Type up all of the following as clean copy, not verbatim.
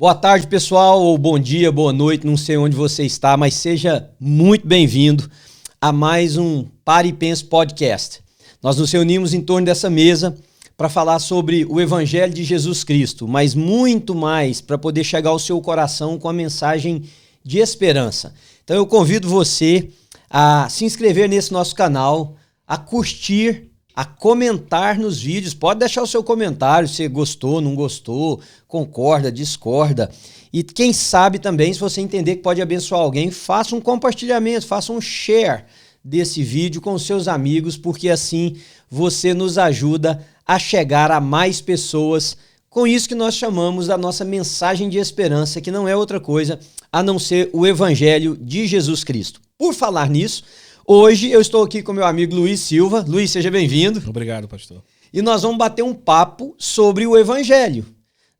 Boa tarde, pessoal, ou bom dia, boa noite, não sei onde você está, mas seja muito bem-vindo a mais um Pare e Pense Podcast. Nós nos reunimos em torno dessa mesa para falar sobre o Evangelho de Jesus Cristo, mas muito mais para poder chegar ao seu coração com a mensagem de esperança. Então eu convido você a se inscrever nesse nosso canal, a curtir, a comentar nos vídeos. Pode deixar o seu comentário, se gostou, não gostou, concorda, discorda. E quem sabe também, se você entender que pode abençoar alguém, faça um compartilhamento, faça um share desse vídeo com os seus amigos, porque assim você nos ajuda a chegar a mais pessoas com isso que nós chamamos da nossa mensagem de esperança, que não é outra coisa a não ser o Evangelho de Jesus Cristo. Por falar nisso, hoje eu estou aqui com meu amigo Luiz Silva. Luiz, seja bem-vindo. Obrigado, pastor. E nós vamos bater um papo sobre o Evangelho,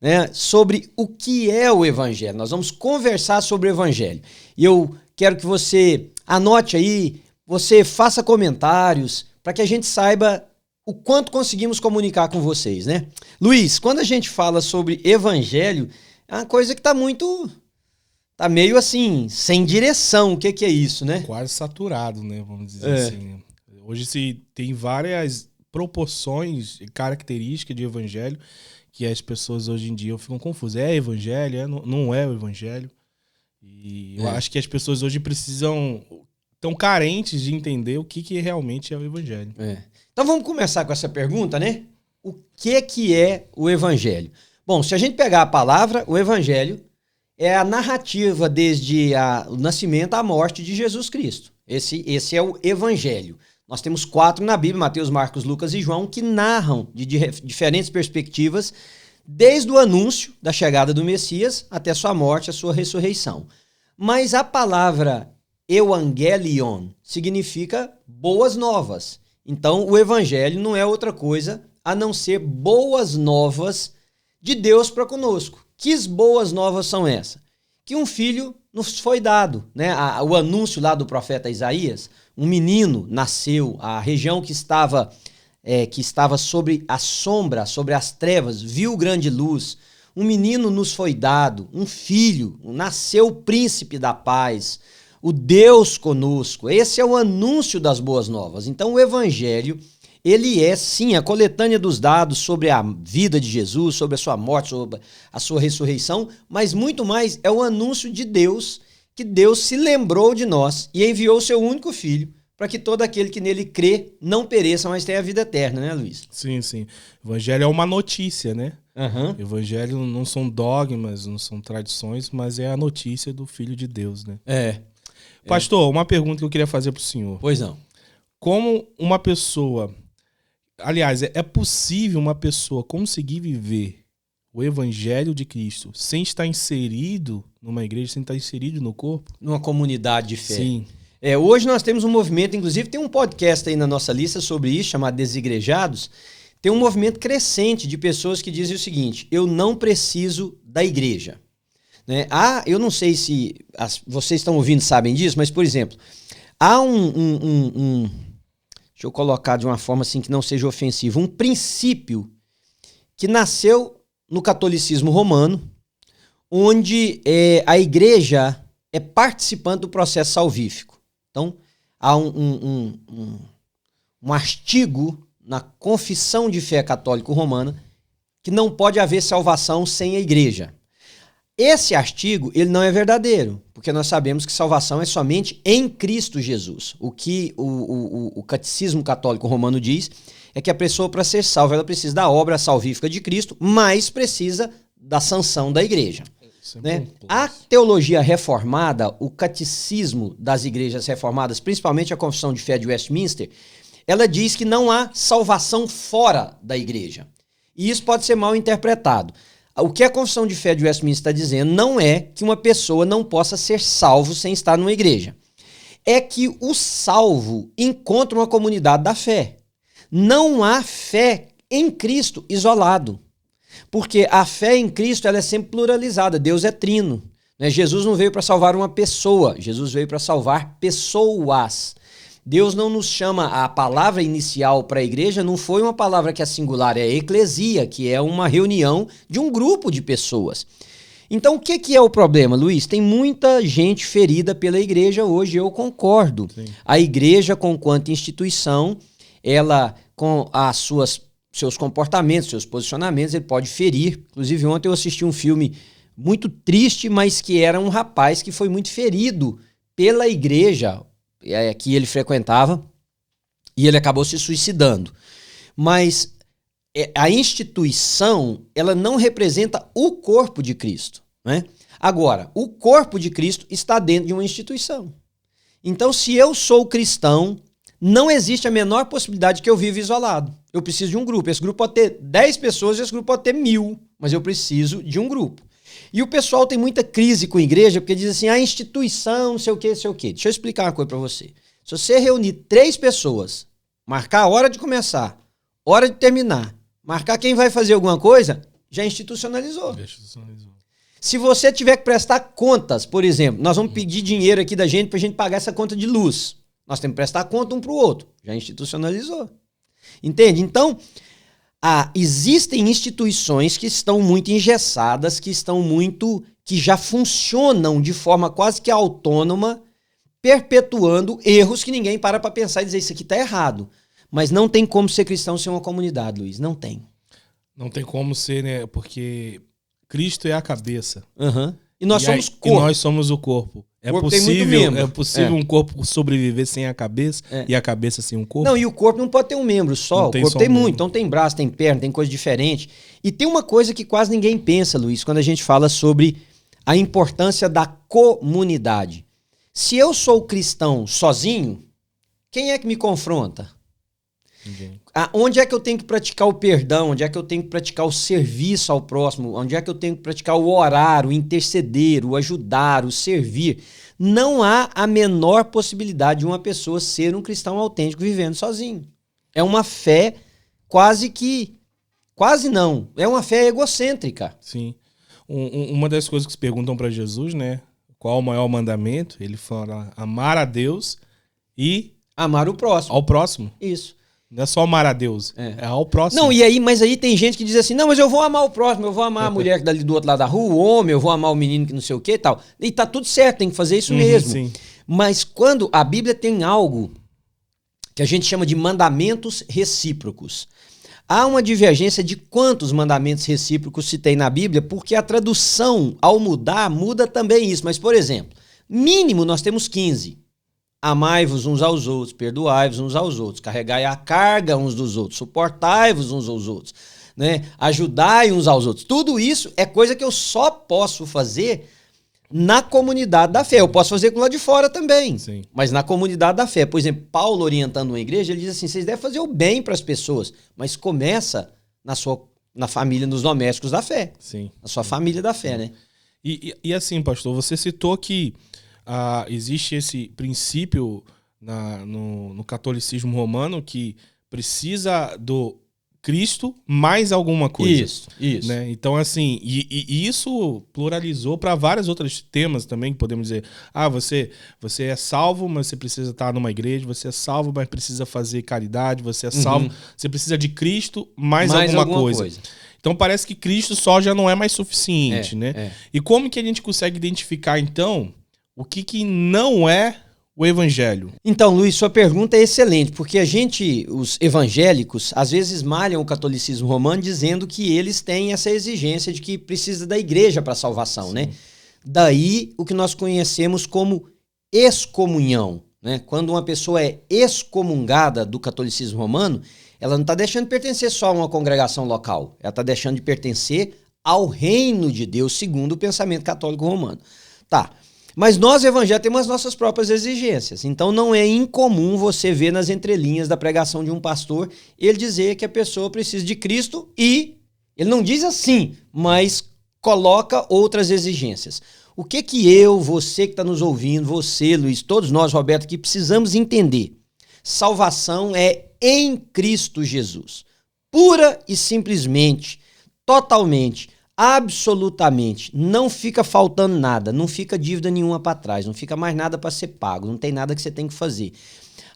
né? Sobre o que é o Evangelho. Nós vamos conversar sobre o Evangelho. E eu quero que você anote aí, você faça comentários, para que a gente saiba o quanto conseguimos comunicar com vocês, né? Luiz, quando a gente fala sobre Evangelho, é uma coisa que tá meio assim, sem direção. O que é isso, né? Quase saturado, né? Vamos dizer assim. Hoje se tem várias proporções e características de evangelho que as pessoas hoje em dia ficam confusas. É evangelho? Não é o evangelho? E eu acho que as pessoas hoje estão carentes de entender o que realmente é o evangelho. Então vamos começar com essa pergunta, né? O que é o evangelho? Bom, se a gente pegar a palavra, o evangelho é a narrativa desde o nascimento à morte de Jesus Cristo. Esse é o Evangelho. Nós temos 4 na Bíblia, Mateus, Marcos, Lucas e João, que narram de diferentes perspectivas, desde o anúncio da chegada do Messias até sua morte, a sua ressurreição. Mas a palavra Evangelion significa boas novas. Então o Evangelho não é outra coisa a não ser boas novas de Deus para conosco. Que boas novas são essas? Que um filho nos foi dado, né? O anúncio lá do profeta Isaías, um menino nasceu, a região que estava sobre a sombra, sobre as trevas, viu grande luz. Um menino nos foi dado, um filho, nasceu o príncipe da paz, o Deus conosco. Esse é o anúncio das boas novas. Então o Evangelho, ele é, sim, a coletânea dos dados sobre a vida de Jesus, sobre a sua morte, sobre a sua ressurreição, mas muito mais é o anúncio de Deus, que Deus se lembrou de nós e enviou o seu único filho para que todo aquele que nele crê não pereça, mas tenha a vida eterna, né, Luiz? Sim, sim. O evangelho é uma notícia, né? Uhum. O evangelho não são dogmas, não são tradições, mas é a notícia do Filho de Deus, né? Pastor, uma pergunta que eu queria fazer para o senhor. Pois não. Como uma pessoa... Aliás, é possível uma pessoa conseguir viver o Evangelho de Cristo sem estar inserido numa igreja, sem estar inserido no corpo? Numa comunidade de fé. Sim. Hoje nós temos um movimento, inclusive tem um podcast aí na nossa lista sobre isso, chamado Desigrejados. Tem um movimento crescente de pessoas que dizem o seguinte: eu não preciso da igreja. Né? Eu não sei se vocês estão ouvindo sabem disso, mas, por exemplo, há deixa eu colocar de uma forma assim que não seja ofensiva, um princípio que nasceu no catolicismo romano, onde a igreja é participante do processo salvífico. Então, há um artigo na Confissão de Fé Católica Romana que não pode haver salvação sem a igreja. Esse artigo, ele não é verdadeiro, porque nós sabemos que salvação é somente em Cristo Jesus. O que o Catecismo Católico Romano diz é que a pessoa, para ser salva, ela precisa da obra salvífica de Cristo, mas precisa da sanção da igreja. Né? A teologia reformada, o catecismo das igrejas reformadas, principalmente a Confissão de Fé de Westminster, ela diz que não há salvação fora da igreja. E isso pode ser mal interpretado. O que a Confissão de Fé de Westminster está dizendo não é que uma pessoa não possa ser salvo sem estar numa igreja. É que o salvo encontra uma comunidade da fé. Não há fé em Cristo isolado. Porque a fé em Cristo ela é sempre pluralizada. Deus é trino. Né? Jesus não veio para salvar uma pessoa. Jesus veio para salvar pessoas. Deus não nos chama, a palavra inicial para a igreja não foi uma palavra que é singular, é eclesia, que é uma reunião de um grupo de pessoas. Então, o que é o problema, Luiz? Tem muita gente ferida pela igreja hoje, eu concordo. Sim. A igreja, conquanto instituição, ela, com seus comportamentos, seus posicionamentos, ele pode ferir. Inclusive, ontem eu assisti um filme muito triste, mas que era um rapaz que foi muito ferido pela igreja que ele frequentava e ele acabou se suicidando. Mas a instituição, ela não representa o corpo de Cristo, né? Agora, o corpo de Cristo está dentro de uma instituição. Então, se eu sou cristão, não existe a menor possibilidade que eu viva isolado. Eu preciso de um grupo. Esse grupo pode ter 10 pessoas, esse grupo pode ter 1000, mas eu preciso de um grupo. E o pessoal tem muita crise com a igreja, porque diz assim, a instituição, não sei o quê, não sei o quê. Deixa eu explicar uma coisa para você. Se você reunir 3 pessoas, marcar a hora de começar, hora de terminar, marcar quem vai fazer alguma coisa, já institucionalizou. Se você tiver que prestar contas, por exemplo, nós vamos pedir dinheiro aqui da gente pra gente pagar essa conta de luz. Nós temos que prestar conta um pro outro. Já institucionalizou. Entende? Então, existem instituições que estão muito engessadas, que já funcionam de forma quase que autônoma, perpetuando erros que ninguém para pensar e dizer isso aqui tá errado. Mas não tem como ser cristão sem uma comunidade, Luiz. Não tem. Não tem como ser, né? Porque Cristo é a cabeça. Uhum. E nós somos corpo. E nós somos o corpo. É possível um corpo sobreviver sem a cabeça e a cabeça sem um corpo? Não, e o corpo não pode ter um membro só. O corpo tem muito. Então tem braço, tem perna, tem coisa diferente. E tem uma coisa que quase ninguém pensa, Luiz, quando a gente fala sobre a importância da comunidade. Se eu sou cristão sozinho, quem é que me confronta? Ninguém. Onde é que eu tenho que praticar o perdão? Onde é que eu tenho que praticar o serviço ao próximo? Onde é que eu tenho que praticar o orar, o interceder, o ajudar, o servir? Não há a menor possibilidade de uma pessoa ser um cristão autêntico vivendo sozinho. É uma fé quase não, é uma fé egocêntrica. Sim. Uma das coisas que se perguntam para Jesus, né? Qual o maior mandamento? Ele fala amar a Deus e amar o próximo. Ao próximo. Isso. Não é só amar a Deus, é ao próximo. Não, mas aí tem gente que diz assim, não, mas eu vou amar o próximo, eu vou amar a mulher que dali do outro lado da rua, o homem, eu vou amar o menino que não sei o que e tal. E tá tudo certo, tem que fazer isso mesmo. Sim. Mas quando a Bíblia tem algo que a gente chama de mandamentos recíprocos, há uma divergência de quantos mandamentos recíprocos se tem na Bíblia, porque a tradução, ao mudar, muda também isso. Mas, por exemplo, mínimo nós temos 15. Amai-vos uns aos outros, perdoai-vos uns aos outros, carregai a carga uns dos outros, suportai-vos uns aos outros, né? Ajudai uns aos outros. Tudo isso é coisa que eu só posso fazer na comunidade da fé. Eu posso fazer com lá de fora também, sim, mas na comunidade da fé. Por exemplo, Paulo orientando uma igreja, ele diz assim, vocês devem fazer o bem para as pessoas, mas começa na família, nos domésticos da fé. Sim. Na sua família da fé, né? E assim, pastor, você citou que existe esse princípio no catolicismo romano que precisa do Cristo mais alguma coisa. Isso. Né? Então, assim, e isso pluralizou para vários outros temas também, que podemos dizer, você é salvo, mas você precisa estar numa igreja, você é salvo, mas precisa fazer caridade, você é salvo, você precisa de Cristo mais alguma coisa. Então parece que Cristo só já não é mais suficiente, né? E como que a gente consegue identificar, então, o que não é o evangelho? Então, Luiz, sua pergunta é excelente, porque os evangélicos, às vezes malham o catolicismo romano dizendo que eles têm essa exigência de que precisa da igreja para a salvação, sim, né? Daí o que nós conhecemos como excomunhão, né? Quando uma pessoa é excomungada do catolicismo romano, ela não está deixando de pertencer só a uma congregação local, ela está deixando de pertencer ao reino de Deus, segundo o pensamento católico romano. Tá. Mas nós, evangélicos, temos as nossas próprias exigências. Então não é incomum você ver nas entrelinhas da pregação de um pastor ele dizer que a pessoa precisa de Cristo e ele não diz assim, mas coloca outras exigências. O que você que está nos ouvindo, você, Luiz, todos nós, Roberto, que precisamos entender? Salvação é em Cristo Jesus. Pura e simplesmente, totalmente, absolutamente, não fica faltando nada, não fica dívida nenhuma para trás, não fica mais nada para ser pago, não tem nada que você tem que fazer.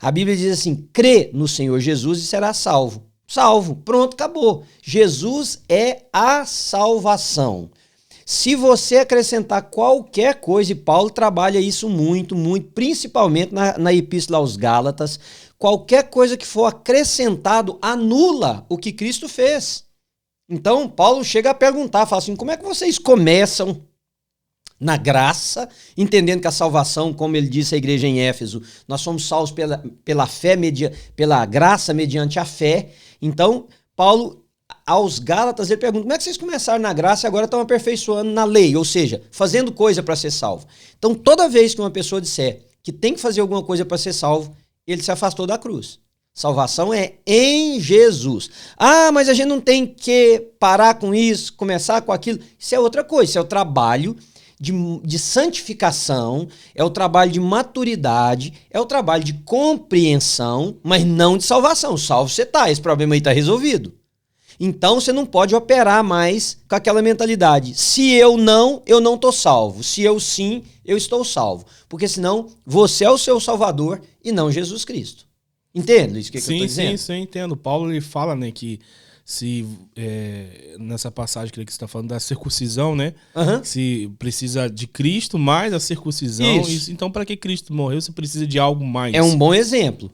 A Bíblia diz assim, crê no Senhor Jesus e será salvo. Salvo, pronto, acabou. Jesus é a salvação. Se você acrescentar qualquer coisa, e Paulo trabalha isso muito, principalmente na Epístola aos Gálatas, qualquer coisa que for acrescentado anula o que Cristo fez. Então, Paulo chega a perguntar, fala assim, como é que vocês começam na graça, entendendo que a salvação, como ele disse à igreja em Éfeso, nós somos salvos pela fé, pela graça mediante a fé. Então, Paulo, aos Gálatas, ele pergunta, como é que vocês começaram na graça e agora estão aperfeiçoando na lei? Ou seja, fazendo coisa para ser salvo. Então, toda vez que uma pessoa disser que tem que fazer alguma coisa para ser salvo, ele se afastou da cruz. Salvação é em Jesus. Ah, mas a gente não tem que parar com isso, começar com aquilo. Isso é outra coisa, isso é o trabalho de santificação, é o trabalho de maturidade, é o trabalho de compreensão, mas não de salvação. Salvo você tá, esse problema aí tá resolvido. Então você não pode operar mais com aquela mentalidade. Se eu não tô salvo. Se eu sim, eu estou salvo. Porque senão você é o seu salvador e não Jesus Cristo. Entende isso que eu estou dizendo? Sim, eu entendo. Paulo ele fala, né, que se nessa passagem que você está falando da circuncisão, né, se precisa de Cristo mais a circuncisão, então para que Cristo morreu, você precisa de algo mais. É um bom exemplo.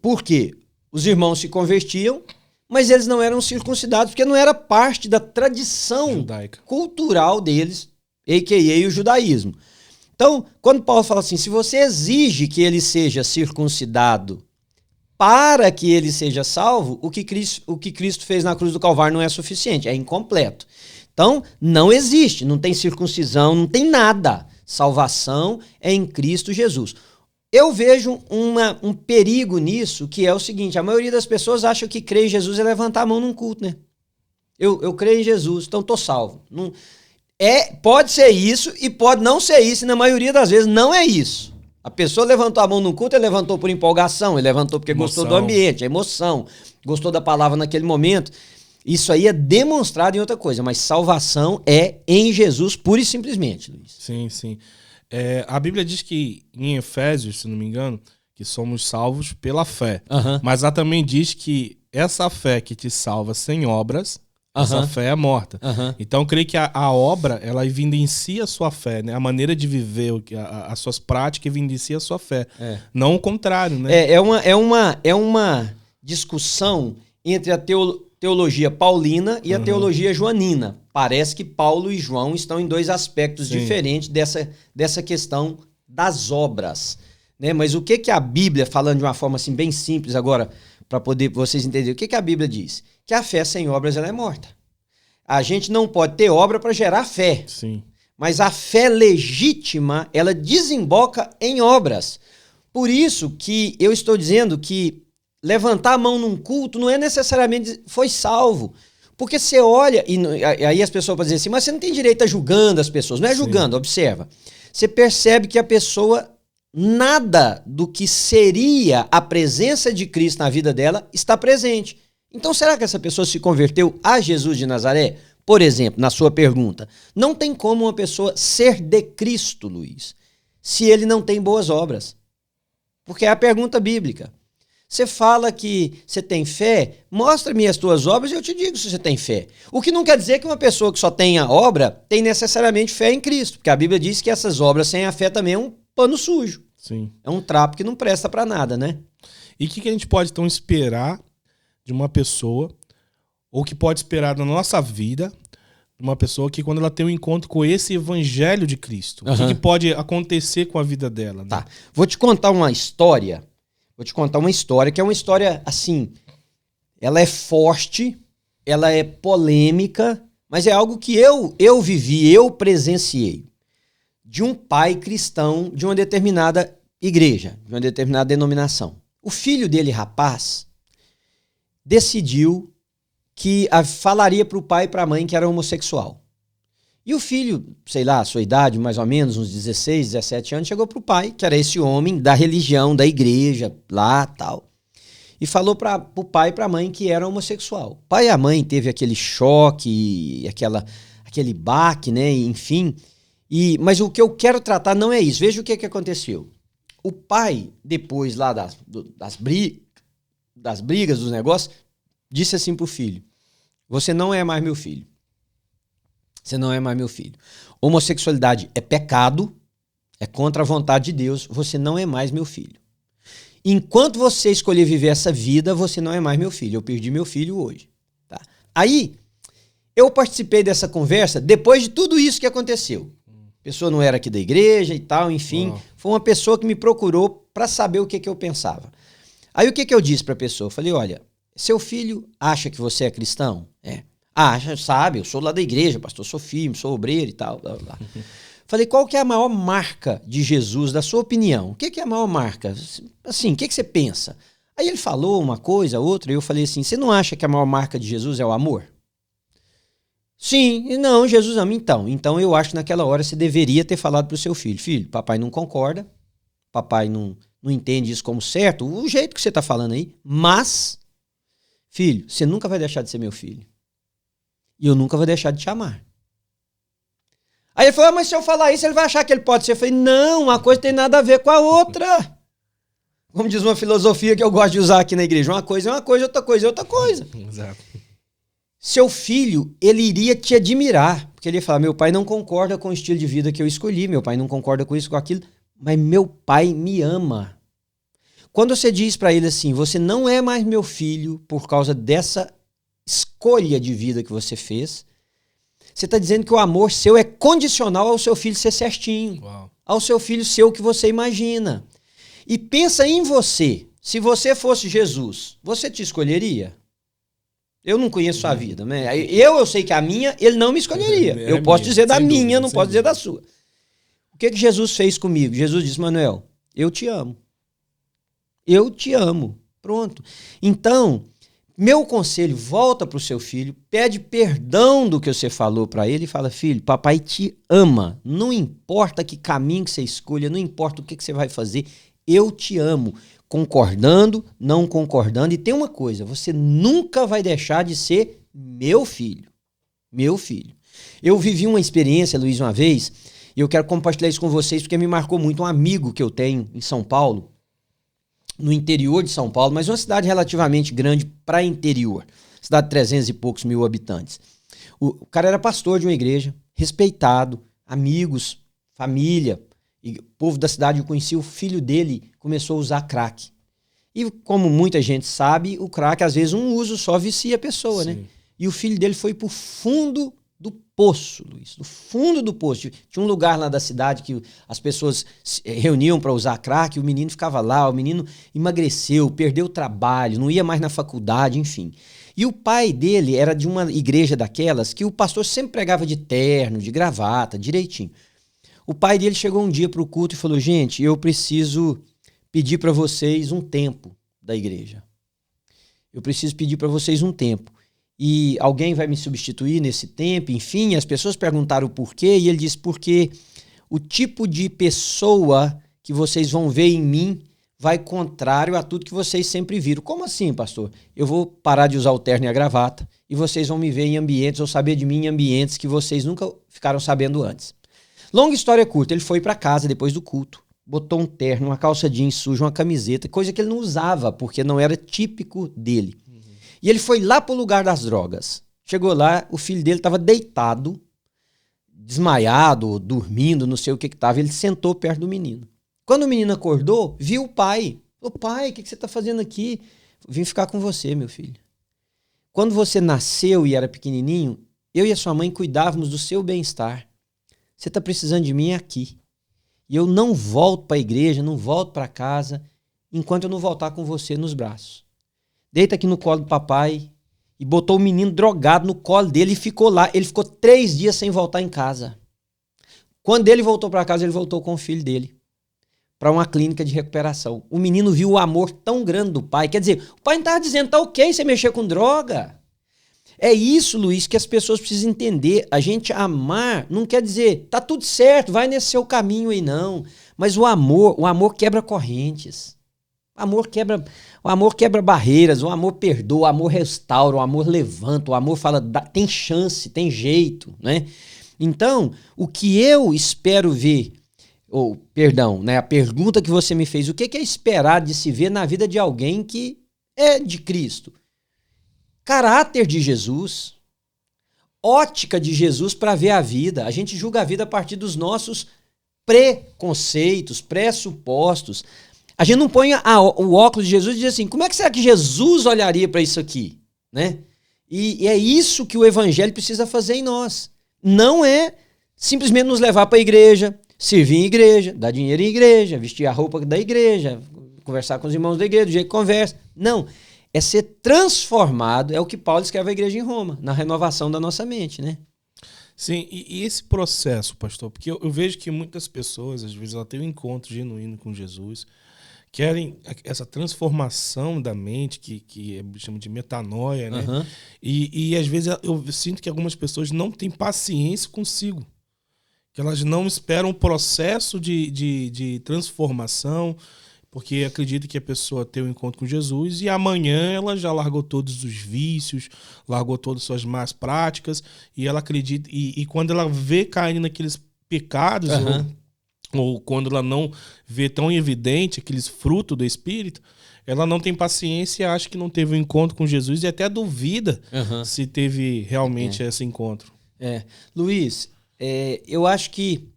Por quê? Os irmãos se convertiam, mas eles não eram circuncidados, porque não era parte da tradição judaica, cultural deles, a.k.a. o judaísmo. Então, quando Paulo fala assim, se você exige que ele seja circuncidado para que ele seja salvo, o que Cristo fez na cruz do Calvário não é suficiente, é incompleto. Então, não existe, não tem circuncisão, não tem nada. Salvação é em Cristo Jesus. Eu vejo um perigo nisso, que é o seguinte, a maioria das pessoas acha que crer em Jesus é levantar a mão num culto, né? Eu creio em Jesus, então estou salvo. Não... pode ser isso e pode não ser isso, e na maioria das vezes não é isso. A pessoa levantou a mão no culto, ele levantou por empolgação, ele levantou porque gostou do ambiente, a emoção, gostou da palavra naquele momento. Isso aí é demonstrado em outra coisa, mas salvação é em Jesus pura e simplesmente, Luiz. Sim. A Bíblia diz que em Efésios, se não me engano, que somos salvos pela fé. Mas ela também diz que essa fé que te salva sem obras, essa fé é morta. Então, eu creio que a obra, ela evidencia a sua fé, né? A maneira de viver, as suas práticas evidencia a sua fé. Não o contrário, né? É uma discussão entre a teologia paulina e a teologia joanina. Parece que Paulo e João estão em dois aspectos diferentes dessa questão das obras, né? Mas o que a Bíblia, falando de uma forma assim bem simples agora, para poder vocês entenderem, o que a Bíblia diz? Que a fé sem obras ela é morta. A gente não pode ter obra para gerar fé. Sim. Mas a fé legítima, ela desemboca em obras. Por isso que eu estou dizendo que levantar a mão num culto não é necessariamente foi salvo. Porque você olha, e aí as pessoas podem dizer assim, mas você não tem direito a julgando as pessoas. Não é julgando, observa. Você percebe que a pessoa, nada do que seria a presença de Cristo na vida dela está presente. Então será que essa pessoa se converteu a Jesus de Nazaré? Por exemplo, na sua pergunta, não tem como uma pessoa ser de Cristo, Luiz, se ele não tem boas obras. Porque é a pergunta bíblica. Você fala que você tem fé, mostra-me as tuas obras e eu te digo se você tem fé. O que não quer dizer que uma pessoa que só tenha obra tem necessariamente fé em Cristo, porque a Bíblia diz que essas obras sem a fé também é um pano sujo. Sim. É um trapo que não presta para nada, né? E o que a gente pode então esperar de uma pessoa, ou que pode esperar na nossa vida, de uma pessoa que quando ela tem um encontro com esse evangelho de Cristo, o que pode acontecer com a vida dela? Né? Tá. Vou te contar uma história que é uma história, assim, ela é forte, ela é polêmica, mas é algo que eu vivi, eu presenciei. De um pai cristão de uma determinada igreja, de uma determinada denominação. O filho dele, rapaz, decidiu que falaria para o pai e para a mãe que era homossexual. E o filho, sei lá, a sua idade, mais ou menos, uns 16, 17 anos, chegou para o pai, que era esse homem da religião, da igreja, lá, tal, e falou para o pai e para a mãe que era homossexual. O pai e a mãe teve aquele choque, aquele baque, né, enfim. Mas o que eu quero tratar não é isso. Veja o que aconteceu. O pai, depois lá das brigas, dos negócios, disse assim pro filho: você não é mais meu filho. Você não é mais meu filho. Homossexualidade é pecado, é contra a vontade de Deus, você não é mais meu filho. Enquanto você escolher viver essa vida, você não é mais meu filho. Eu perdi meu filho hoje. Tá? Aí, eu participei dessa conversa depois de tudo isso que aconteceu. A pessoa não era aqui da igreja e tal, enfim. Foi uma pessoa que me procurou para saber o que eu pensava. Aí o que eu disse para a pessoa? Eu falei, olha, seu filho acha que você é cristão? Acha, sabe, eu sou lá da igreja, pastor, sou firme, sou obreiro e tal, blá, blá. Falei, qual que é a maior marca de Jesus, da sua opinião? O que é a maior marca? Assim, o que você pensa? Aí ele falou uma coisa, outra, e eu falei assim, você não acha que a maior marca de Jesus é o amor? Sim, não, Jesus ama. Então eu acho que naquela hora você deveria ter falado pro seu filho, filho, papai não concorda, papai não entende isso como certo, o jeito que você tá falando aí, mas, filho, você nunca vai deixar de ser meu filho. E eu nunca vou deixar de te amar. Aí ele falou, mas se eu falar isso, ele vai achar que ele pode ser. Eu falei, não, uma coisa tem nada a ver com a outra. Como diz uma filosofia que eu gosto de usar aqui na igreja, uma coisa é uma coisa, outra coisa é outra coisa. Exato. Seu filho, ele iria te admirar, porque ele ia falar, meu pai não concorda com o estilo de vida que eu escolhi, meu pai não concorda com isso, com aquilo, mas meu pai me ama. Quando você diz para ele assim, você não é mais meu filho por causa dessa escolha de vida que você fez, você está dizendo que o amor seu é condicional ao seu filho ser certinho, ao seu filho ser o que você imagina. E pensa em você. Se você fosse Jesus, você te escolheria? Eu não conheço sua vida, né? Eu sei que a minha, ele não me escolheria. Eu posso dizer da minha, não posso dizer da sua. O que Jesus fez comigo? Jesus disse, Manuel, eu te amo. Eu te amo. Pronto. Então, meu conselho, volta para o seu filho, pede perdão do que você falou para ele e fala, filho, papai te ama. Não importa que caminho que você escolha, não importa o que você vai fazer, eu te amo. Concordando, não concordando. E tem uma coisa, você nunca vai deixar de ser meu filho. Meu filho. Eu vivi uma experiência, Luiz, uma vez, e eu quero compartilhar isso com vocês porque me marcou muito. Um amigo que eu tenho em São Paulo, no interior de São Paulo, mas uma cidade relativamente grande para interior. Cidade de 300 e poucos mil habitantes. O cara era pastor de uma igreja, respeitado, amigos, família. E o povo da cidade, eu conheci, o filho dele começou a usar crack. E como muita gente sabe, o crack, às vezes, um uso só vicia a pessoa, né? E o filho dele foi pro fundo do poço, Luiz. Do fundo do poço. Tinha um lugar lá da cidade que as pessoas se reuniam para usar crack, e o menino ficava lá, o menino emagreceu, perdeu o trabalho, não ia mais na faculdade, enfim. E o pai dele era de uma igreja daquelas que o pastor sempre pregava de terno, de gravata, direitinho. O pai dele chegou um dia para o culto e falou, gente, eu preciso pedir para vocês um tempo da igreja. Eu preciso pedir para vocês um tempo. E alguém vai me substituir nesse tempo? Enfim, as pessoas perguntaram o porquê e ele disse, porque o tipo de pessoa que vocês vão ver em mim vai contrário a tudo que vocês sempre viram. Como assim, pastor? Eu vou parar de usar o terno e a gravata e vocês vão me ver em ambientes ou saber de mim em ambientes que vocês nunca ficaram sabendo antes. Longa história curta, ele foi para casa depois do culto, botou um terno, uma calça jeans suja, uma camiseta, coisa que ele não usava, porque não era típico dele. E ele foi lá pro lugar das drogas. Chegou lá, o filho dele estava deitado, desmaiado, dormindo, não sei o que estava. Ele sentou perto do menino. Quando o menino acordou, viu o pai. Falou, pai, o que você está fazendo aqui? Vim ficar com você, meu filho. Quando você nasceu e era pequenininho, eu e a sua mãe cuidávamos do seu bem-estar. Você está precisando de mim aqui. E eu não volto para a igreja, não volto para casa, enquanto eu não voltar com você nos braços. Deita aqui no colo do papai. E botou o menino drogado no colo dele e ficou lá. Ele ficou 3 dias sem voltar em casa. Quando ele voltou para casa, ele voltou com o filho dele para uma clínica de recuperação. O menino viu o amor tão grande do pai. Quer dizer, o pai não estava dizendo, tá ok você mexer com droga. É isso, Luiz, que as pessoas precisam entender. A gente amar não quer dizer, tá tudo certo, vai nesse seu caminho aí, não. Mas o amor quebra correntes. O amor quebra barreiras, o amor perdoa, o amor restaura, o amor levanta, o amor fala, tem chance, tem jeito, né? Então, o que eu espero ver, a pergunta que você me fez, o que é esperar de se ver na vida de alguém que é de Cristo? Caráter de Jesus, ótica de Jesus para ver a vida. A gente julga a vida a partir dos nossos preconceitos, pressupostos. A gente não põe o óculos de Jesus e diz assim, como é que será que Jesus olharia para isso aqui? Né? E é isso que o evangelho precisa fazer em nós. Não é simplesmente nos levar para a igreja, servir em igreja, dar dinheiro em igreja, vestir a roupa da igreja, conversar com os irmãos da igreja, do jeito que conversa. Não. É ser transformado, é o que Paulo escreve à igreja em Roma, na renovação da nossa mente, né? Sim, e esse processo, pastor, porque eu vejo que muitas pessoas, às vezes, ela tem um encontro genuíno com Jesus, querem essa transformação da mente, que chama de metanoia, né? Uhum. E às vezes eu sinto que algumas pessoas não têm paciência consigo, que elas não esperam o processo de transformação, porque acredita que a pessoa tem um encontro com Jesus e amanhã ela já largou todos os vícios, largou todas as suas más práticas, e ela acredita, e quando ela vê caindo naqueles pecados, ou quando ela não vê tão evidente aqueles frutos do Espírito, ela não tem paciência, acha que não teve um encontro com Jesus e até duvida se teve realmente esse encontro. Luiz, eu acho que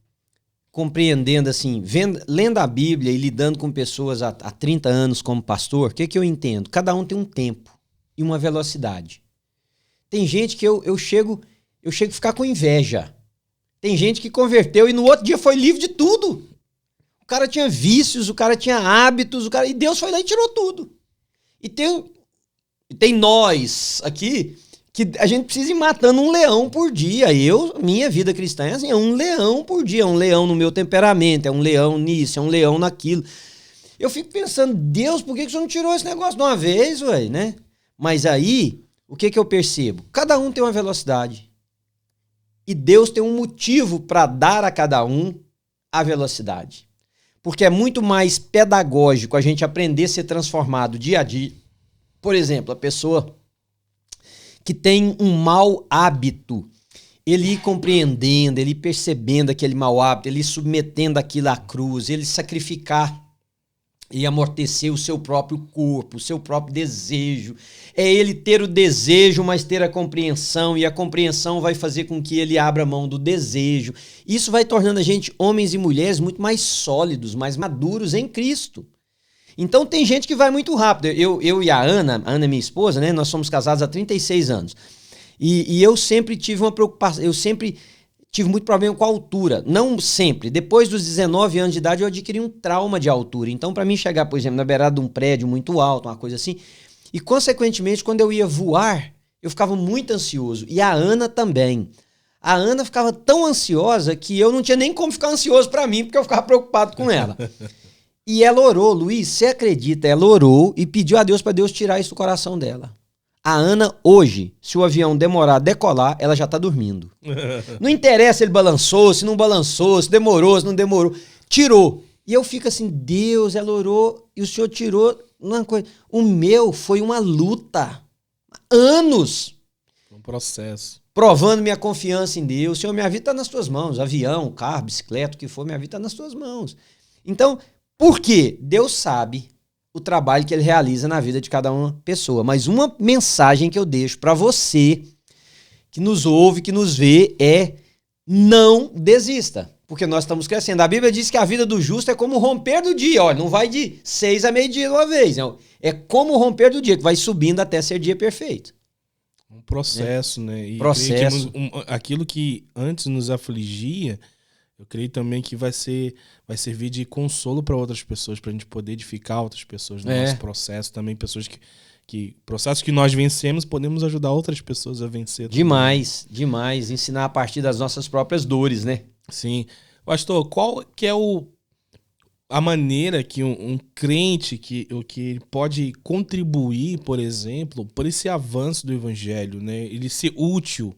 compreendendo assim, lendo a Bíblia e lidando com pessoas há 30 anos como pastor, o que eu entendo? Cada um tem um tempo e uma velocidade. Tem gente que eu chego a ficar com inveja. Tem gente que converteu e no outro dia foi livre de tudo. O cara tinha vícios, o cara tinha hábitos, e Deus foi lá e tirou tudo. E tem nós aqui que a gente precisa ir matando um leão por dia. Minha vida cristã é assim, é um leão por dia, é um leão no meu temperamento, é um leão nisso, é um leão naquilo. Eu fico pensando, Deus, por que você não tirou esse negócio de uma vez, velho, né? Mas aí, o que eu percebo? Cada um tem uma velocidade. E Deus tem um motivo para dar a cada um a velocidade. Porque é muito mais pedagógico a gente aprender a ser transformado dia a dia. Por exemplo, a pessoa que tem um mau hábito, ele ir compreendendo, ele ir percebendo aquele mau hábito, ele ir submetendo aquilo à cruz, ele sacrificar e amortecer o seu próprio corpo, o seu próprio desejo. É ele ter o desejo, mas ter a compreensão, e a compreensão vai fazer com que ele abra mão do desejo. Isso vai tornando a gente, homens e mulheres, muito mais sólidos, mais maduros em Cristo. Então tem gente que vai muito rápido. Eu e a Ana minha esposa, né? Nós somos casados há 36 anos. E eu sempre tive uma preocupação, eu sempre tive muito problema com a altura. Não sempre. Depois dos 19 anos de idade eu adquiri um trauma de altura. Então para mim chegar, por exemplo, na beirada de um prédio muito alto, uma coisa assim, e consequentemente quando eu ia voar, eu ficava muito ansioso. E a Ana também. A Ana ficava tão ansiosa que eu não tinha nem como ficar ansioso para mim, porque eu ficava preocupado com ela. E ela orou, Luiz, você acredita? Ela orou e pediu a Deus para Deus tirar isso do coração dela. A Ana, hoje, se o avião demorar a decolar, ela já tá dormindo. Não interessa se ele balançou, se não balançou, se demorou, se não demorou. Tirou. E eu fico assim, Deus, ela orou e o Senhor tirou uma coisa. O meu foi uma luta. Anos. Um processo. Provando minha confiança em Deus. Senhor, minha vida tá nas tuas mãos. Avião, carro, bicicleta, o que for, minha vida tá nas tuas mãos. Então, por quê? Deus sabe o trabalho que ele realiza na vida de cada uma pessoa. Mas uma mensagem que eu deixo para você, que nos ouve, que nos vê, é não desista. Porque nós estamos crescendo. A Bíblia diz que a vida do justo é como o romper do dia. Olha, não vai de 6 a meio-dia de uma vez. Não. É como o romper do dia, que vai subindo até ser dia perfeito. Um processo, né? E processo. Aquilo que antes nos afligia, eu creio também que vai servir de consolo para outras pessoas, para a gente poder edificar outras pessoas no nosso processo. Também pessoas processos que nós vencemos, podemos ajudar outras pessoas a vencer. Demais, também. Demais. Ensinar a partir das nossas próprias dores, né? Sim. Pastor, qual que é a maneira que um crente que pode contribuir, por exemplo, por esse avanço do evangelho, né? Ele ser útil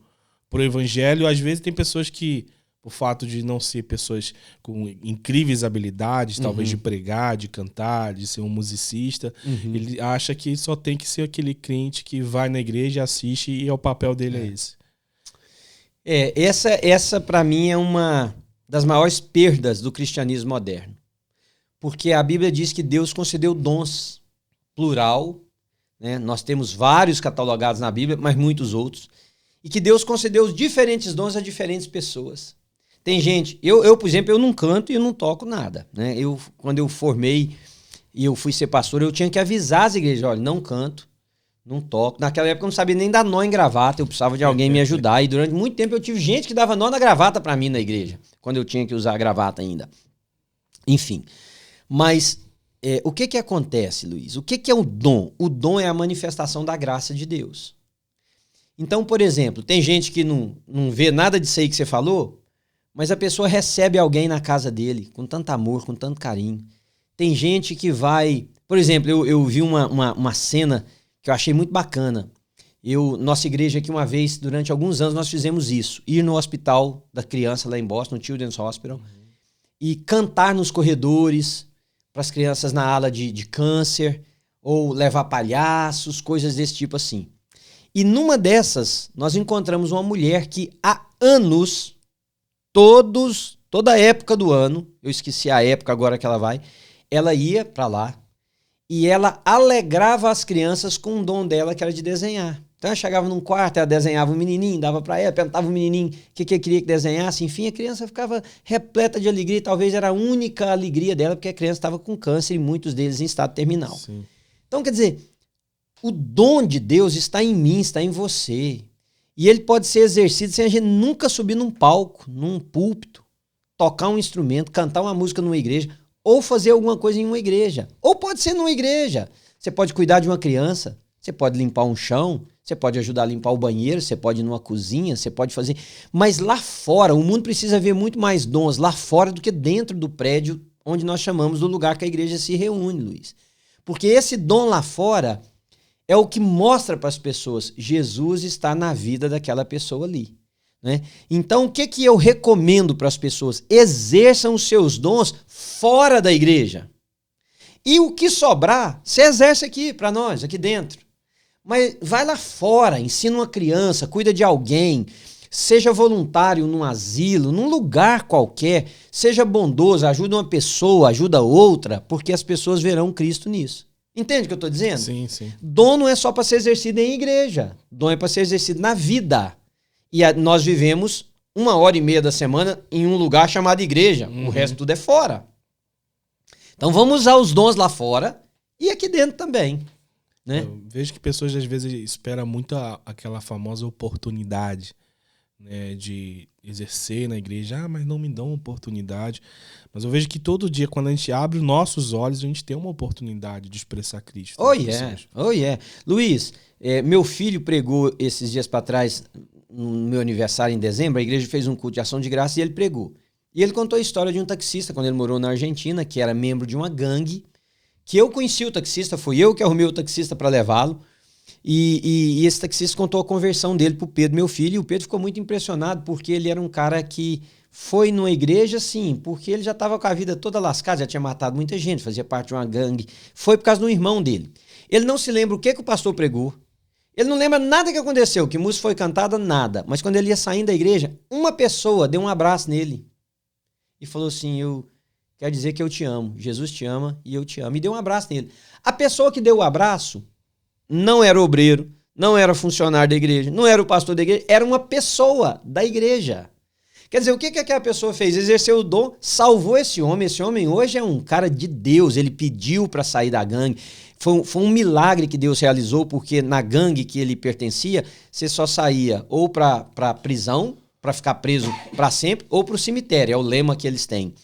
para o evangelho? Às vezes tem pessoas que, o fato de não ser pessoas com incríveis habilidades, talvez de pregar, de cantar, de ser um musicista, ele acha que só tem que ser aquele crente que vai na igreja, assiste e o papel dele é esse. Essa para mim é uma das maiores perdas do cristianismo moderno. Porque a Bíblia diz que Deus concedeu dons, plural, né? Nós temos vários catalogados na Bíblia, mas muitos outros. e que Deus concedeu os diferentes dons a diferentes pessoas. Tem gente, eu por exemplo, eu não canto e eu não toco nada, né? Quando eu formei e eu fui ser pastor, eu tinha que avisar as igrejas, olha, não canto, não toco. Naquela época eu não sabia nem dar nó em gravata, eu precisava de alguém me ajudar. E durante muito tempo eu tive gente que dava nó na gravata para mim na igreja, quando eu tinha que usar a gravata ainda. Enfim, mas o que acontece, Luiz? O que é o dom? O dom é a manifestação da graça de Deus. Então, por exemplo, tem gente que não vê nada disso aí que você falou, mas a pessoa recebe alguém na casa dele com tanto amor, com tanto carinho. Tem gente que vai... Por exemplo, eu vi uma cena que eu achei muito bacana. Nossa igreja aqui uma vez, durante alguns anos, nós fizemos isso. Ir no hospital da criança lá em Boston, no Children's Hospital, e cantar nos corredores para as crianças na ala de câncer, ou levar palhaços, coisas desse tipo assim. E numa dessas, nós encontramos uma mulher que há anos... Toda a época do ano, eu esqueci a época agora que ela vai, ela ia pra lá e ela alegrava as crianças com um dom dela que era de desenhar. Então ela chegava num quarto, ela desenhava um menininho, dava pra ela, perguntava o menininho o que queria que desenhasse, enfim, a criança ficava repleta de alegria, talvez era a única alegria dela, porque a criança estava com câncer e muitos deles em estado terminal. Sim. Então, quer dizer, o dom de Deus está em mim, está em você. E ele pode ser exercido sem a gente nunca subir num palco, num púlpito, tocar um instrumento, cantar uma música numa igreja, ou fazer alguma coisa em uma igreja. Ou pode ser numa igreja. Você pode cuidar de uma criança, você pode limpar um chão, você pode ajudar a limpar o banheiro, você pode ir numa cozinha, você pode fazer... Mas lá fora, o mundo precisa ver muito mais dons lá fora do que dentro do prédio onde nós chamamos do lugar que a igreja se reúne, Luiz. Porque esse dom lá fora... é o que mostra para as pessoas, Jesus está na vida daquela pessoa ali. Né? Então, o que eu recomendo para as pessoas? Exerçam os seus dons fora da igreja. E o que sobrar, você exerce aqui para nós, aqui dentro. Mas vai lá fora, ensina uma criança, cuida de alguém, seja voluntário num asilo, num lugar qualquer, seja bondoso, ajuda uma pessoa, ajuda outra, porque as pessoas verão Cristo nisso. Entende o que eu estou dizendo? Sim, sim. Dom não é só para ser exercido em igreja. Dom é para ser exercido na vida. E nós vivemos 1h30 da semana em um lugar chamado igreja. O resto tudo é fora. Então vamos usar os dons lá fora e aqui dentro também. Né? Eu vejo que pessoas às vezes esperam muito aquela famosa oportunidade, né, de exercer na igreja. Mas não me dão oportunidade. Mas eu vejo que todo dia, quando a gente abre os nossos olhos, a gente tem uma oportunidade de expressar Cristo. Oh yeah. Luiz, meu filho pregou esses dias para trás, no meu aniversário em dezembro, a igreja fez um culto de ação de graça e ele pregou. E ele contou a história de um taxista, quando ele morou na Argentina, que era membro de uma gangue, que eu conheci o taxista, fui eu que arrumei o taxista para levá-lo. E esse taxista contou a conversão dele pro Pedro, meu filho, e o Pedro ficou muito impressionado, porque ele era um cara que foi numa igreja, sim, porque ele já estava com a vida toda lascada, já tinha matado muita gente, fazia parte de uma gangue. Foi por causa do irmão dele. Ele não se lembra o que o pastor pregou, ele não lembra nada que aconteceu, que música foi cantada, nada. Mas quando ele ia saindo da igreja, uma pessoa deu um abraço nele e falou assim, eu quero dizer que eu te amo, Jesus te ama e eu te amo. E deu um abraço nele. A pessoa que deu o abraço não era obreiro, não era funcionário da igreja, não era o pastor da igreja, era uma pessoa da igreja. Quer dizer, o que aquela pessoa fez? Exerceu o dom, salvou esse homem. Esse homem hoje é um cara de Deus, ele pediu para sair da gangue. Foi um milagre que Deus realizou, porque na gangue que ele pertencia, você só saía ou para prisão, para ficar preso para sempre, ou para o cemitério, é o lema que eles têm.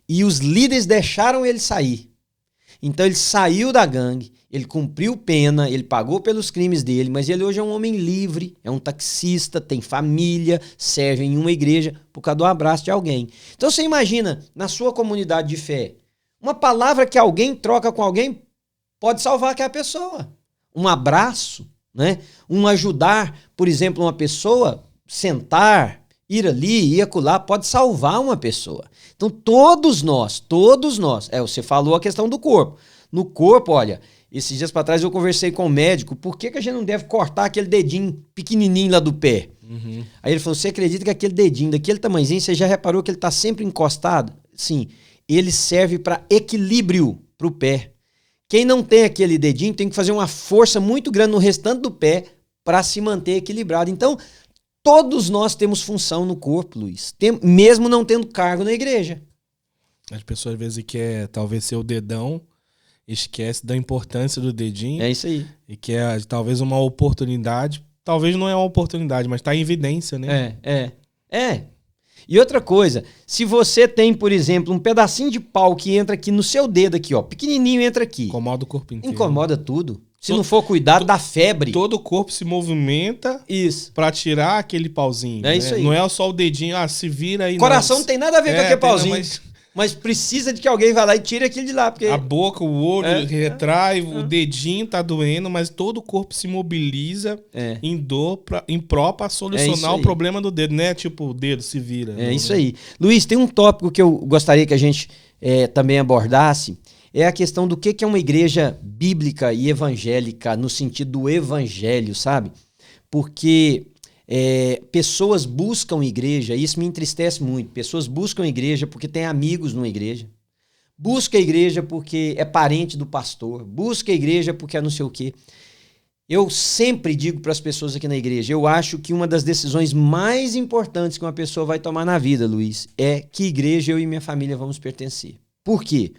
E os líderes deixaram ele sair. Então ele saiu da gangue, ele cumpriu pena, ele pagou pelos crimes dele, mas ele hoje é um homem livre, é um taxista, tem família, serve em uma igreja por causa do abraço de alguém. Então você imagina, na sua comunidade de fé, uma palavra que alguém troca com alguém pode salvar aquela pessoa. Um abraço, né? Um ajudar, por exemplo, uma pessoa, sentar, ir ali, ir acolá, pode salvar uma pessoa. Então todos nós, você falou a questão do corpo. No corpo, olha, esses dias para trás eu conversei com o médico, por que a gente não deve cortar aquele dedinho pequenininho lá do pé? Aí ele falou, você acredita que aquele dedinho daquele tamanhozinho, você já reparou que ele está sempre encostado? Sim, ele serve para equilíbrio para o pé. Quem não tem aquele dedinho tem que fazer uma força muito grande no restante do pé para se manter equilibrado. Então, Todos nós temos função no corpo, Luiz, mesmo não tendo cargo na igreja. As pessoas às vezes querem talvez ser o dedão, esquece da importância do dedinho. É isso aí. E quer talvez uma oportunidade, talvez não é uma oportunidade, mas está em evidência, né? É. E outra coisa, se você tem, por exemplo, um pedacinho de pau que entra aqui no seu dedo aqui, ó, pequenininho entra aqui. Incomoda o corpo inteiro. Incomoda tudo. Se não for cuidado, dá febre. Todo o corpo se movimenta para tirar aquele pauzinho. É isso aí. Não é só o dedinho, se vira aí. Coração não tem nada a ver com aquele pauzinho. Mas precisa de que alguém vá lá e tire aquilo de lá. Porque... A boca, o olho retrai, o dedinho tá doendo, mas todo o corpo se mobiliza em dor, em pró pra solucionar o problema do dedo, né? Tipo, o dedo se vira. É isso aí. Luiz, tem um tópico que eu gostaria que a gente também abordasse, é a questão do que é uma igreja bíblica e evangélica, no sentido do evangelho, sabe? Porque pessoas buscam igreja, e isso me entristece muito. Pessoas buscam igreja porque tem amigos numa igreja. Busca a igreja porque é parente do pastor. Busca a igreja porque é não sei o quê. Eu sempre digo para as pessoas aqui na igreja, eu acho que uma das decisões mais importantes que uma pessoa vai tomar na vida, Luiz, é que igreja eu e minha família vamos pertencer. Por quê?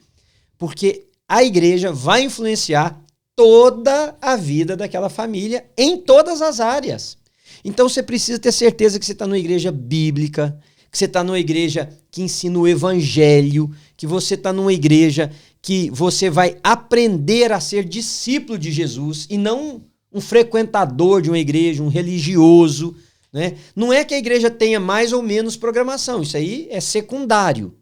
Porque a igreja vai influenciar toda a vida daquela família em todas as áreas. Então você precisa ter certeza que você está numa igreja bíblica, que você está numa igreja que ensina o evangelho, que você está numa igreja que você vai aprender a ser discípulo de Jesus e não um frequentador de uma igreja, um religioso, né? Não é que a igreja tenha mais ou menos programação, isso aí é secundário.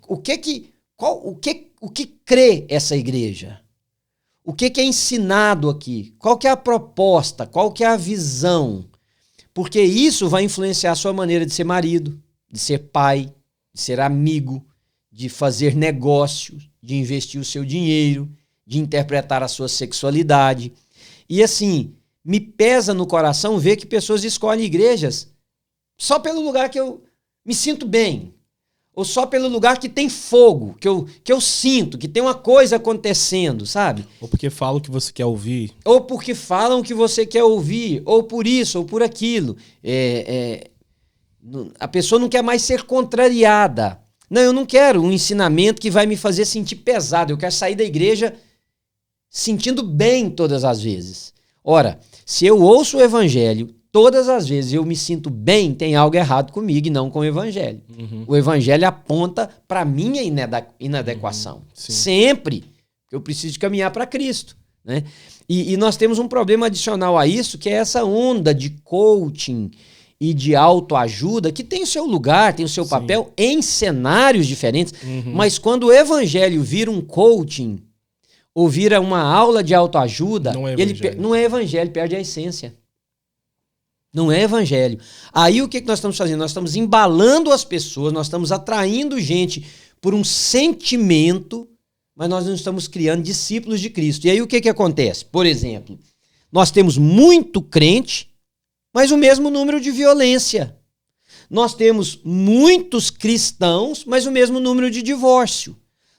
O que crê essa igreja? O que é ensinado aqui? Qual que é a proposta? Qual que é a visão? Porque isso vai influenciar a sua maneira de ser marido, de ser pai, de ser amigo, de fazer negócios, de investir o seu dinheiro, de interpretar a sua sexualidade. E assim, me pesa no coração ver que pessoas escolhem igrejas só pelo lugar que eu me sinto bem, ou só pelo lugar que tem fogo, que eu sinto, que tem uma coisa acontecendo, sabe? Ou porque falam o que você quer ouvir. Ou porque falam o que você quer ouvir, ou por isso, ou por aquilo. A pessoa não quer mais ser contrariada. Não, eu não quero um ensinamento que vai me fazer sentir pesado. Eu quero sair da igreja sentindo bem todas as vezes. Ora, se eu ouço o evangelho todas as vezes eu me sinto bem, tem algo errado comigo e não com o evangelho. Uhum. O evangelho aponta para minha inadequação. Uhum. Sempre. Eu preciso de caminhar para Cristo. Né? E nós temos um problema adicional a isso, que é essa onda de coaching e de autoajuda, que tem o seu lugar, tem o seu papel em cenários diferentes, mas quando o evangelho vira um coaching ou vira uma aula de autoajuda, não é evangelho, perde a essência. Não é evangelho. Aí o que nós estamos fazendo? Nós estamos embalando as pessoas, nós estamos atraindo gente por um sentimento, mas nós não estamos criando discípulos de Cristo. E aí o que acontece? Por exemplo, nós temos muito crente, mas o mesmo número de violência. Nós temos muitos cristãos, mas o mesmo número de divórcio.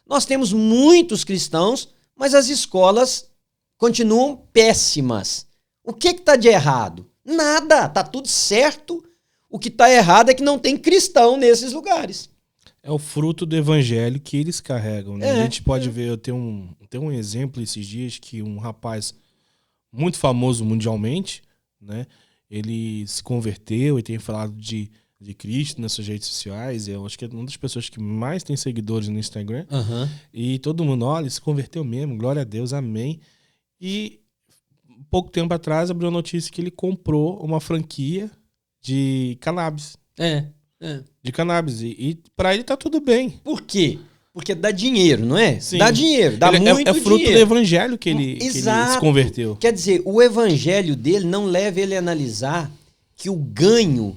Nós temos muitos cristãos, mas as escolas continuam péssimas. O que está de errado? Nada, está tudo certo. O que está errado é que não tem cristão nesses lugares. É o fruto do evangelho que eles carregam. Né? A gente pode ver, eu tenho um exemplo esses dias que um rapaz muito famoso mundialmente, né? Ele se converteu e tem falado de Cristo nas suas redes sociais. Eu acho que é uma das pessoas que mais tem seguidores no Instagram. E todo mundo, olha, ele se converteu mesmo, glória a Deus, amém. E pouco tempo atrás abriu a notícia que ele comprou uma franquia de cannabis. De cannabis. E pra ele tá tudo bem. Por quê? Porque dá dinheiro, não é? Sim. Dá dinheiro, dá muito dinheiro. É fruto do evangelho que ele se converteu. Quer dizer, o evangelho dele não leva ele a analisar que o ganho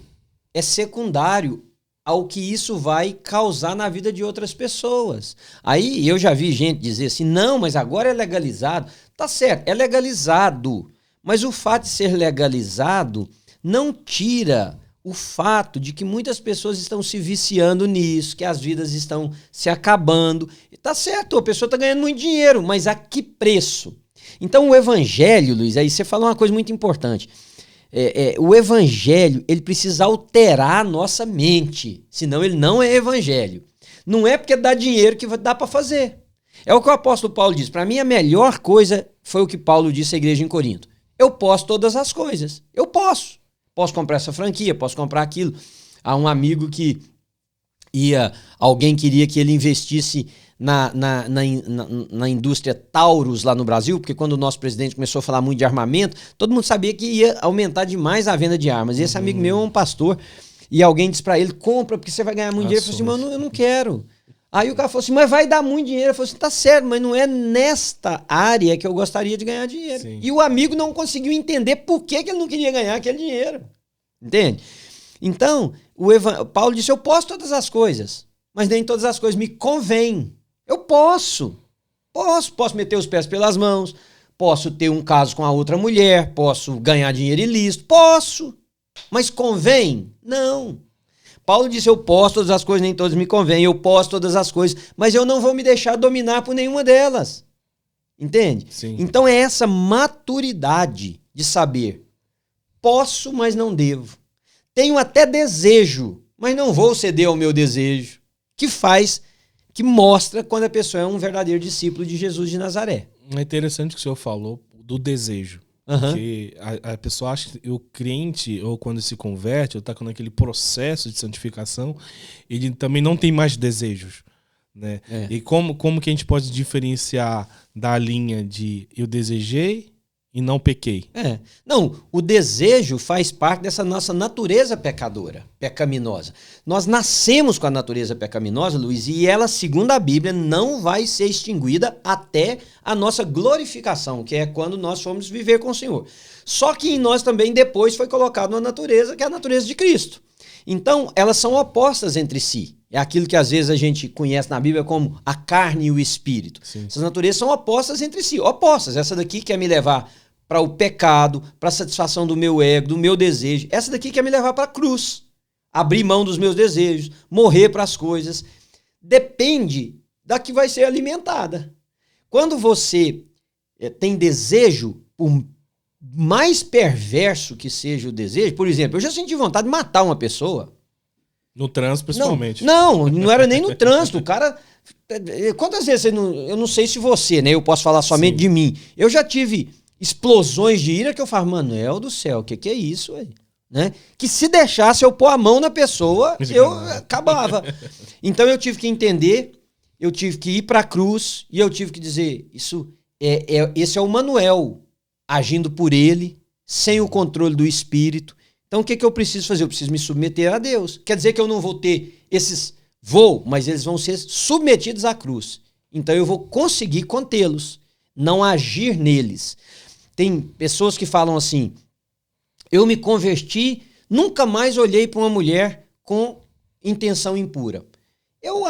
é secundário ao que isso vai causar na vida de outras pessoas. Aí eu já vi gente dizer assim, não, mas agora é legalizado. Tá certo, é legalizado. Mas o fato de ser legalizado não tira o fato de que muitas pessoas estão se viciando nisso, que as vidas estão se acabando. E tá certo, a pessoa está ganhando muito dinheiro, mas a que preço? Então o evangelho, Luiz, aí você falou uma coisa muito importante. O evangelho, ele precisa alterar a nossa mente, senão ele não é evangelho. Não é porque dá dinheiro que dá para fazer. É o que o apóstolo Paulo diz. Para mim, a melhor coisa foi o que Paulo disse à igreja em Corinto. Eu posso todas as coisas. Eu posso. Posso comprar essa franquia, posso comprar aquilo. Há um amigo que alguém queria que ele investisse na indústria Taurus lá no Brasil, porque quando o nosso presidente começou a falar muito de armamento, todo mundo sabia que ia aumentar demais a venda de armas. E esse amigo meu é um pastor, e alguém disse para ele, compra, porque você vai ganhar muito dinheiro. Ele falou assim, mas eu não quero. Aí o cara falou assim, mas vai dar muito dinheiro. Ele falou assim, tá certo, mas não é nesta área que eu gostaria de ganhar dinheiro. Sim. E o amigo não conseguiu entender por que ele não queria ganhar aquele dinheiro. Entende? Então, Paulo disse, eu posso todas as coisas, mas nem todas as coisas me convêm. Eu posso meter os pés pelas mãos, posso ter um caso com a outra mulher, posso ganhar dinheiro ilícito, posso, mas convém? Não. Paulo disse, eu posso todas as coisas, nem todas me convêm, eu posso todas as coisas, mas eu não vou me deixar dominar por nenhuma delas. Entende? Sim. Então é essa maturidade de saber, posso, mas não devo. Tenho até desejo, mas não vou ceder ao meu desejo, que mostra quando a pessoa é um verdadeiro discípulo de Jesus de Nazaré. É interessante que o senhor falou do desejo. Porque a pessoa acha que o crente, ou quando se converte, ou está naquele processo de santificação, ele também não tem mais desejos. Né? E como que a gente pode diferenciar da linha de eu desejei e não pequei? Não, o desejo faz parte dessa nossa natureza pecadora, pecaminosa. Nós nascemos com a natureza pecaminosa, Luiz, e ela, segundo a Bíblia, não vai ser extinguida até a nossa glorificação, que é quando nós formos viver com o Senhor. Só que em nós também depois foi colocada uma natureza, que é a natureza de Cristo. Então, elas são opostas entre si. É aquilo que às vezes a gente conhece na Bíblia como a carne e o espírito. Sim. Essas naturezas são opostas entre si. Opostas. Essa daqui quer me levar para o pecado, para a satisfação do meu ego, do meu desejo. Essa daqui quer me levar para a cruz. Abrir mão dos meus desejos, morrer para as coisas. Depende da que vai ser alimentada. Quando você tem desejo, por mais perverso que seja o desejo, por exemplo, eu já senti vontade de matar uma pessoa. No trânsito, principalmente. Não era nem no trânsito. O cara... Quantas vezes eu não sei se você, né? Eu posso falar somente de mim. Eu já tive explosões de ira que eu falo, Manuel do céu, o que é isso, aí? Né? Que se deixasse eu pôr a mão na pessoa, eu acabava. Então eu tive que entender, eu tive que ir para a cruz e eu tive que dizer, esse é o Manuel agindo por ele, sem o controle do Espírito. Então o que eu preciso fazer? Eu preciso me submeter a Deus. Quer dizer que eu não vou ter esses... mas eles vão ser submetidos à cruz. Então eu vou conseguir contê-los, não agir neles. Tem pessoas que falam assim, eu me converti, nunca mais olhei para uma mulher com intenção impura. Eu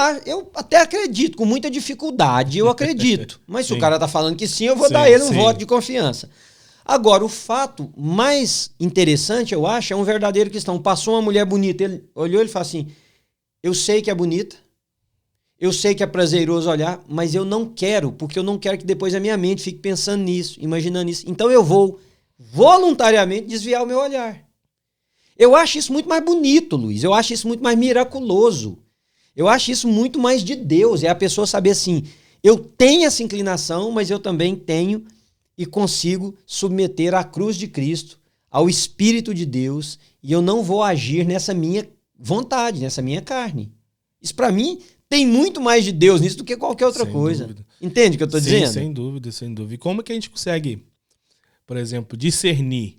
até acredito, com muita dificuldade, eu acredito. Mas se o cara está falando que sim, eu vou dar ele um voto de confiança. Agora, o fato mais interessante, eu acho, é um verdadeiro cristão. Passou uma mulher bonita, ele olhou e falou assim, eu sei que é bonita, eu sei que é prazeroso olhar, mas eu não quero, porque eu não quero que depois a minha mente fique pensando nisso, imaginando isso. Então eu vou voluntariamente desviar o meu olhar. Eu acho isso muito mais bonito, Luiz. Eu acho isso muito mais miraculoso. Eu acho isso muito mais de Deus. É a pessoa saber assim, eu tenho essa inclinação, mas eu também tenho e consigo submeter à cruz de Cristo, ao Espírito de Deus, e eu não vou agir nessa minha vontade, nessa minha carne. Isso para mim tem muito mais de Deus nisso do que qualquer outra coisa. Dúvida. Entende o que eu estou dizendo? Sem dúvida, sem dúvida. E como que a gente consegue, por exemplo, discernir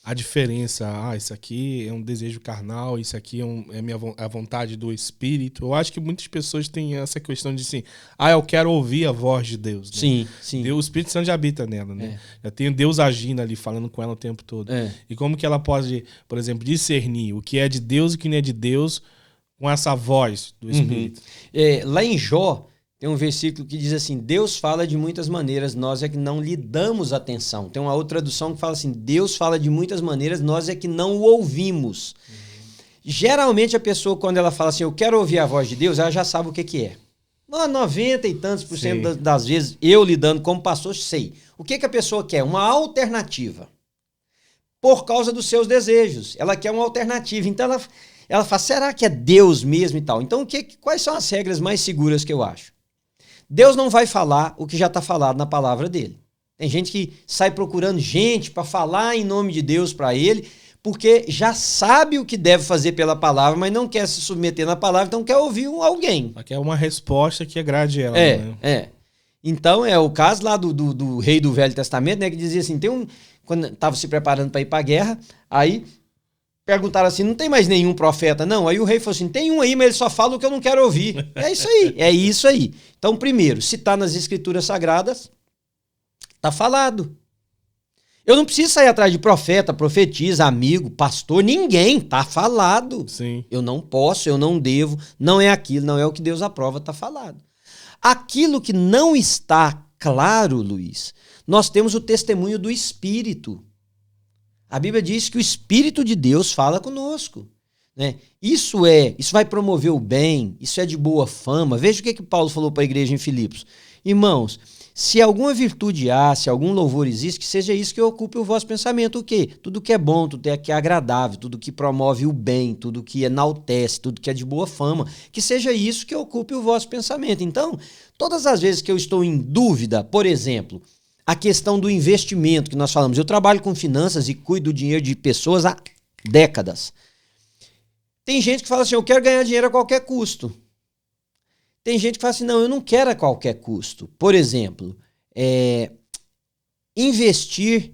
a diferença? Isso aqui é um desejo carnal, isso aqui é a vontade do Espírito. Eu acho que muitas pessoas têm essa questão de assim, eu quero ouvir a voz de Deus. Né? Sim, sim. Deus, o Espírito Santo já habita nela, né? Já tem Deus agindo ali, falando com ela o tempo todo. E como que ela pode, por exemplo, discernir o que é de Deus e o que não é de Deus com essa voz do Espírito? Lá em Jó, tem um versículo que diz assim, Deus fala de muitas maneiras, nós é que não lhe damos atenção. Tem uma outra tradução que fala assim, Deus fala de muitas maneiras, nós é que não o ouvimos. Geralmente a pessoa, quando ela fala assim, eu quero ouvir a voz de Deus, ela já sabe o que é. 90 e tantos por cento das vezes, eu lidando como pastor, sei. O que a pessoa quer? Uma alternativa. por causa dos seus desejos. Ela quer uma alternativa. Então ela fala, será que é Deus mesmo e tal? Então quais são as regras mais seguras que eu acho? Deus não vai falar o que já está falado na palavra dele. Tem gente que sai procurando gente para falar em nome de Deus para ele, porque já sabe o que deve fazer pela palavra, mas não quer se submeter na palavra, então quer ouvir alguém. Quer uma resposta que agrade ela. Né? Então é o caso lá do rei do Velho Testamento, né, que dizia assim, quando estava se preparando para ir para a guerra, aí perguntaram assim, não tem mais nenhum profeta, não? Aí o rei falou assim, tem um aí, mas ele só fala o que eu não quero ouvir. É isso aí. Então, primeiro, se está nas escrituras sagradas, está falado. Eu não preciso sair atrás de profeta, profetisa, amigo, pastor, ninguém, está falado. Sim. Eu não posso, eu não devo, não é aquilo, não é o que Deus aprova, está falado. Aquilo que não está claro, Luiz, nós temos o testemunho do Espírito. A Bíblia diz que o Espírito de Deus fala conosco, né? Isso vai promover o bem, isso é de boa fama. Veja o que Paulo falou para a igreja em Filipos. Irmãos, se alguma virtude há, se algum louvor existe, que seja isso que ocupe o vosso pensamento. O quê? Tudo que é bom, tudo que é agradável, tudo que promove o bem, tudo que enaltece, tudo que é de boa fama, que seja isso que ocupe o vosso pensamento. Então, todas as vezes que eu estou em dúvida, por exemplo, a questão do investimento que nós falamos. Eu trabalho com finanças e cuido do dinheiro de pessoas há décadas. Tem gente que fala assim, eu quero ganhar dinheiro a qualquer custo. Tem gente que fala assim, não, eu não quero a qualquer custo. Por exemplo, investir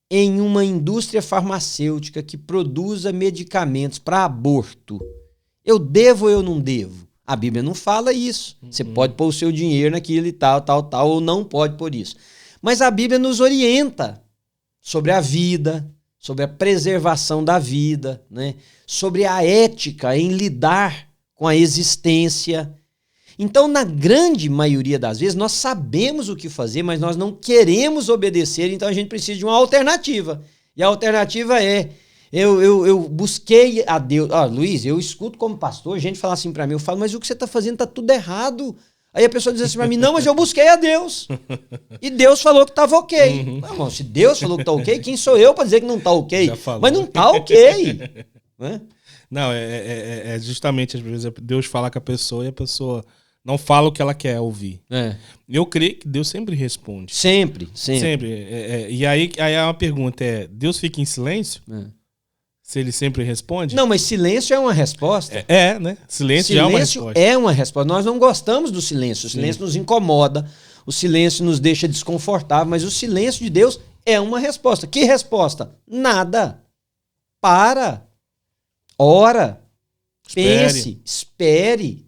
em uma indústria farmacêutica que produza medicamentos para aborto. Eu devo ou eu não devo? A Bíblia não fala isso. Você pode pôr o seu dinheiro naquilo e tal, ou não pode pôr isso. Mas a Bíblia nos orienta sobre a vida, sobre a preservação da vida, né? Sobre a ética em lidar com a existência. Então, na grande maioria das vezes, nós sabemos o que fazer, mas nós não queremos obedecer, então a gente precisa de uma alternativa. E a alternativa eu busquei a Deus. Luiz, eu escuto como pastor, gente fala assim para mim, eu falo, mas o que você está fazendo está tudo errado. Aí a pessoa diz assim pra mim, não, mas eu busquei a Deus. E Deus falou que estava ok. Uhum. Irmão, se Deus falou que tá ok, quem sou eu para dizer que não tá ok? Mas não tá ok. Né? Não, é justamente, às vezes, Deus fala com a pessoa e a pessoa não fala o que ela quer ouvir. Eu creio que Deus sempre responde. Sempre. E aí uma pergunta Deus fica em silêncio? Se ele sempre responde? Não, mas silêncio é uma resposta. Né? Silêncio é uma resposta. É uma resposta. Nós não gostamos do silêncio. O silêncio nos incomoda. O silêncio nos deixa desconfortável. Mas o silêncio de Deus é uma resposta. Que resposta? Nada. Para. Ora. Pense. Espere.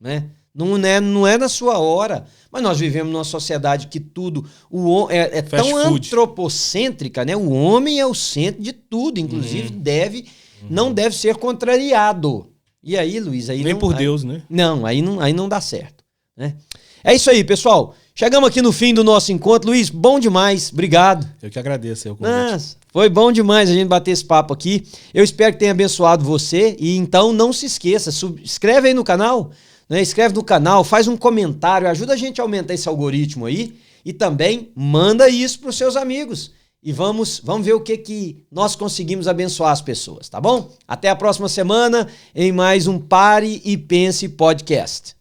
Né? Não é na sua hora. Mas nós vivemos numa sociedade que tudo é tão antropocêntrica, né? O homem é o centro de tudo, inclusive não deve ser contrariado. E aí, Luiz, aí nem não, por Deus, né? Não, aí não dá certo, né? É isso aí, pessoal. Chegamos aqui no fim do nosso encontro. Luiz, bom demais. Obrigado. Eu que agradeço o convite. Foi bom demais a gente bater esse papo aqui. Eu espero que tenha abençoado você. E então não se esqueça, inscreve aí no canal. Né? Escreve no canal, faz um comentário, ajuda a gente a aumentar esse algoritmo aí e também manda isso para os seus amigos. E vamos ver o que nós conseguimos abençoar as pessoas, tá bom? Até a próxima semana em mais um Pare e Pense Podcast.